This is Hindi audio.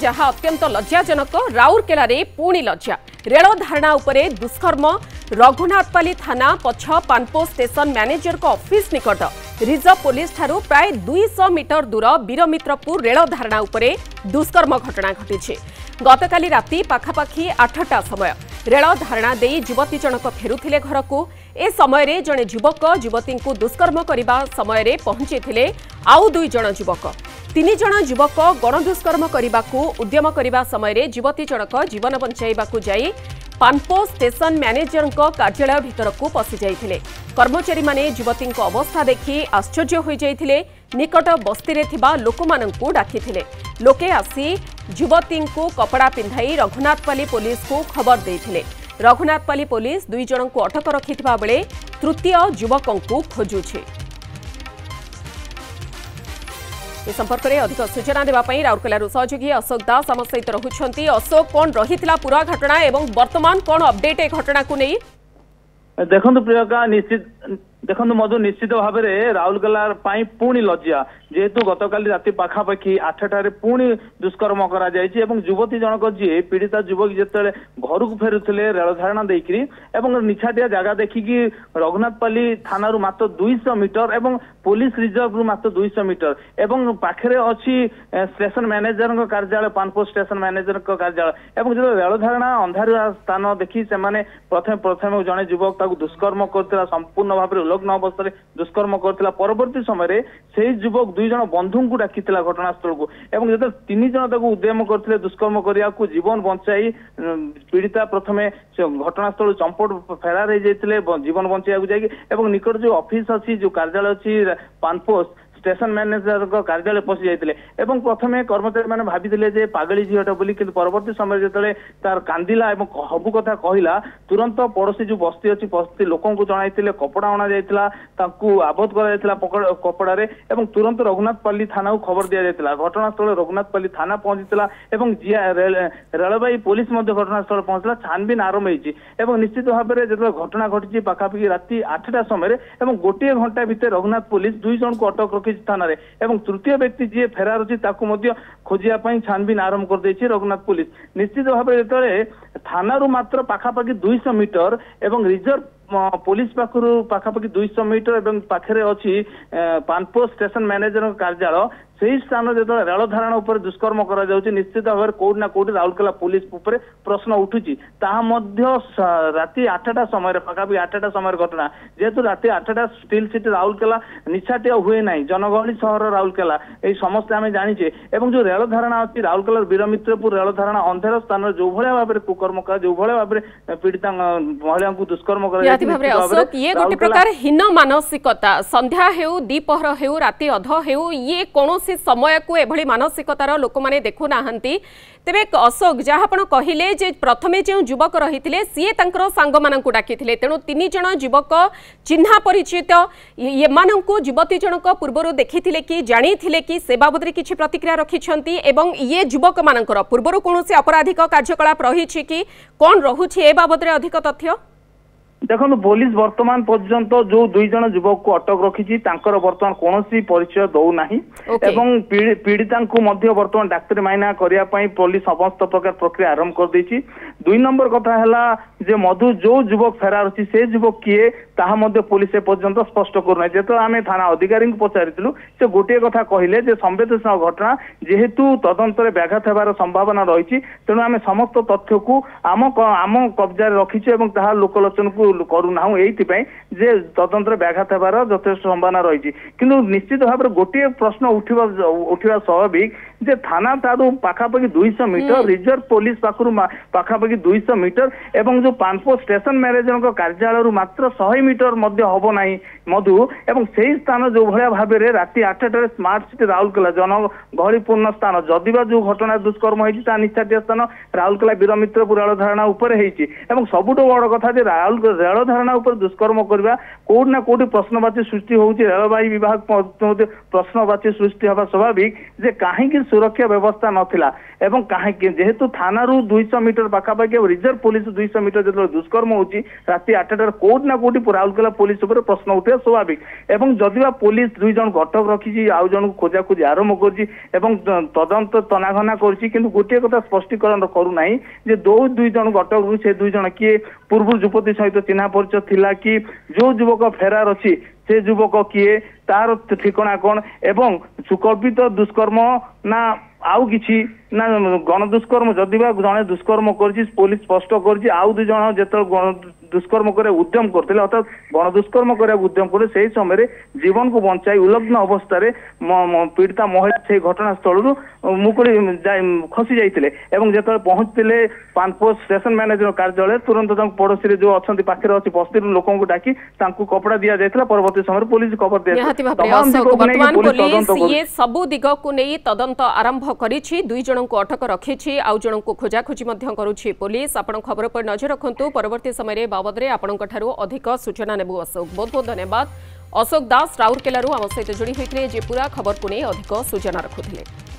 जहाँ अत्यंत लज्जाजनक राउरकेला रे पुणी लज्जा रेल धारणा उपरे दुष्कर्म रघुनाथपाली थाना पछ पानपो स्टेशन मैनेजर को ऑफिस निकट रिजर्व पुलिस ठारू प्राय 200 मीटर दूर वीरमित्रपुर रेल धारणा उपरे दुष्कर्म घटना घटी गतकाली राति पाखापाखि 8टा समय रेल धारणा दे युवती जनक फेरुथिले घर को ए समय रे जने युवक युवती को दुष्कर्म करने समय पहुंची आउ 2 जन युवक 3 जन युवक गणदुष्कर्म करने को उद्यम करने समय युवती जनक जीवन बंचाइबा जाई पानपो स्टेशन मैनेजर कार्यालय भीतर को पशि जाइथिले। कर्मचारी माने युवती अवस्था देखि आश्चर्य हो जाइथिले। निकट बस्ती रे थिबा लोकमानंकु डाकिथिले। लोके आसी युवती को कपड़ा पिंधाई रघुनाथपाली पुलिस को खबर देथिले। रघुनाथपाली पुलिस 2 जन को अटक रखिथिबा बेले तृतीय युवकंकु खोजुछि। ए संपर्क में अधिक सूचना देवाई राउरकेलारू सहयोगी अशोक दास आम सहित रहुछंती। अशोक कौन रही पूरा घटना एवं वर्तमान कौन अपडेट ए घटना को नहीं देखु प्रियंका देखु मधु निश्चित भाव में राउरकेला पुणी लज्जा जेहेतु गतकाली राति पाखापाखि 8टारे पुणी दुष्कर्म करा युवती जनक जी पीड़िता युवक जिते घर को फेरुले रेल धारणा देकर निछाटिया जगह देखिकी रघुनाथपाली थाना मात्र 200 मीटर एवं पुलिस रिजर्व रु मात्र 200 मीटर एवं पाखे अच्छी स्टेशन मैनेजर कार्यालय पानपो स्टेशन मैनेजर कार्यालय एवं जो रेल धारणा अंधारुआ स्थान देखी से प्रथम जड़े युवक दुष्कर्म कर संपूर्ण भाव में उलग्न अवस्था दुष्कर्म कर परवर्ती समय से युवक 2 जन बंधु को डाकी घटनास्थल को एवं जो 3 जन उद्यम करते दुष्कर्म करने को जीवन बंचाई पीड़िता प्रथम घटनास्थल चंपट फेरार हो जीवन बंचाई जाए निकट जो ऑफिस अच्छी जो कार्यालय अच्छी पानपोस्ट स्टेशन मैनेजर कार्यालय पशि जाते प्रथम कर्मचारी मैंने भाई पागली झीट बोली कि परवर्ती समय जो तार कांदिला सबू कथा कहला तुरंत पड़ोशी जो बस्ती अच्छी बस्ती लोक जन कपड़ा अणा जाता आबद्ध कर कपड़े तुरंत रघुनाथपाली थाना को खबर दि जाता घटनास्थल रघुनाथपाली थाना पहुंची रेलवे पुलिस घटनास्थल पहुंचला छानबीन आरंभ हो निश्चित भाव में जो घटना घटी पाखापाखि राति 8टा समय गोटे घंटा भितर रघुनाथ पुलिस 2 जन को अटक रखी थाना एवं तृतीय व्यक्ति जी फेरार अच्छी खोजिया छानबीन आरंभ कर देछि रघुनाथ पुलिस निश्चित भाव में जो थाना मात्र पाखापाखि 200 मीटर एवं रिजर्व पुलिस पाखापाखि 200 मीटर एवं पाखे अच्छी पानपो स्टेशन मैनेजर कार्यालय से स्थान जो रेल धारणा उपर दुष्कर्म करा निश्चित भाव में कौट ना कौट राउरकेला पुलिस उपर प्रश्न उठुची राति 8टा समय पाखापाखि 8टा समय घटना जेहेतु राति 8टा स्टील सिटी राउरकेला निछाटिया हुए ना जनगहली सहर राउरकेला यही समस्या आम जाचे जो रेल धारणा अच्छी राउरकेला वीरमित्रपुर रेल धारणा अंधेर स्थान जो भाव में कुकर्म कर जो भाव में पीड़िता महिला को दुष्कर्म कर अशोक ये गोटे प्रकार हीन मानसिकता संध्या हेउ दीपहर हेउ राति अध हेउ ये कौन समय को एभली मानसिकतार लोक मैंने देखु नाहंती तेबे अशोक जहाँ आपण कहिले जे प्रथमे जो युवक रही सी सांग मानू डाकी तेणु 3 जन युवक चिन्हा परिचित ये युवती जनक पूर्व देखी कि जानी कि से बाबद किसी प्रतिक्रिया रखिंट एवं ये युवक मानकर पूर्व कौन अपराधिक कार्यकलाप रही कि कौन रोचे ए बाबद अधिक तथ्य देखो पुलिस वर्तमान पर्यंत जो 2 जन युवक को अटक रखी वर्तमान कौन परिचय दौना पीड़िता वर्तमान डाक्तरी माइना करने पुलिस समस्त प्रकार प्रक्रिया आरंभ कर देछि 2 नंबर कथा है मधु जो युवक फेरार अच्छी से युवक किए ताहा पुलिस एपर्यंत स्पष्ट करना जो आम थाना अधिकारी को पचारूँ से गोटे कथा कहले संवेदनशील घटना जेहेतु तदंत व्याघात होबार संभावना रही तेणु आम समस्त तथ्य को आम कब्जा रखीचु और लोकलोचन को करूना ये तदंत व्याघात होबार यथेष संभावना रही किंतु निश्चित भाव में गोटे प्रश्न उठा स्वाभाविक जे थाना तारू पाखापाखि 200 मीटर रिजर्व पुलिस पाखापाखि 200 मीटर एवं जो पानपो स्टेशन मैनेजर कार्यालय मात्र 100 मीटर हम ना मधु एवं से स्थान जो भाया भाव में राति 8टार स्मार्ट सिटी राउरकेला जनगहलीपूर्ण स्थान जदिवा जो घटना दुष्कर्म होता निछाटिया स्थान राउरकेला वीरमित्रपुर रेल धारणा उपर सबुठ बड़ कथा रेल धारणा उपर दुष्कर्म करवा कौट ना कौट प्रश्नवाची सृष्टि होती रेलवाई विभाग प्रश्नवाची सृष्टि हवा स्वाभाविक जे कहीं सुरक्षा व्यवस्था नथिला एवं काहे जेहेतु थाना रु 200 मीटर पाखापाखि रिजर्व पुलिस 200 मीटर जो दुष्कर्म होची राति 8टार कोट ना कोटी राउरकेला पुलिस उपर प्रश्न उठे स्वाभाविक एवं जदिवा पुलिस 2 जन घटक रखी आउ जन खोजा खोजी आरंभ करची एवं तदंत तनाघना करची किंतु गोटे कथा स्पष्टीकरण करू नाही जे 2 जन घटक रु से 2 जन किए पूर्व युवती सहित चिन्हा परिचय थिला कि जो युवक फेरार अछि से युवक किए तार ठिकाना कौन एवं सुकल्पित दुष्कर्म ना आउ किछि ना गण दुष्कर्म जदिवा जने दुष्कर्म करछि पुलिस स्पष्ट करछि आउ 2 जन जेत गण दुष्कर्म करे उद्यम करथिले अर्थात गण दुष्कर्म करे उद्यम करे सेही समय जीवन को बंचाई उलग्न अवस्था रे पीड़िता महिला से घटनास्थल रु मुकुड़ी खसी जाइतिले एवं जेत पहुंचतिले पानपोस्ट स्टेशन मैनेजर कार्यालय तुरंत पड़ोसी रे जो अछंती पाखरे अछि बस्ती लोकों को डाकी तांकू कपड़ा दिया जाइतला परवर्ती समय पुलिस खबर पुलिस ये सबु दिग को नहीं तदंत आरंभ करिछि 2 जन को अटक रखिछि आउ जन को खोजाखोजी मध्य करुछि पुलिस आपण खबर पर नजर रखंतु परवर्ती समय रे बाबद रे आपणक ठारू अधिक सूचना नेबु अशोक बहुत बहुत धन्यवाद अशोक दास राउरकेला आम सहित जोड़ी होइतले जे पूरा खबर को नहीं अधिक सूचना रखुथिले।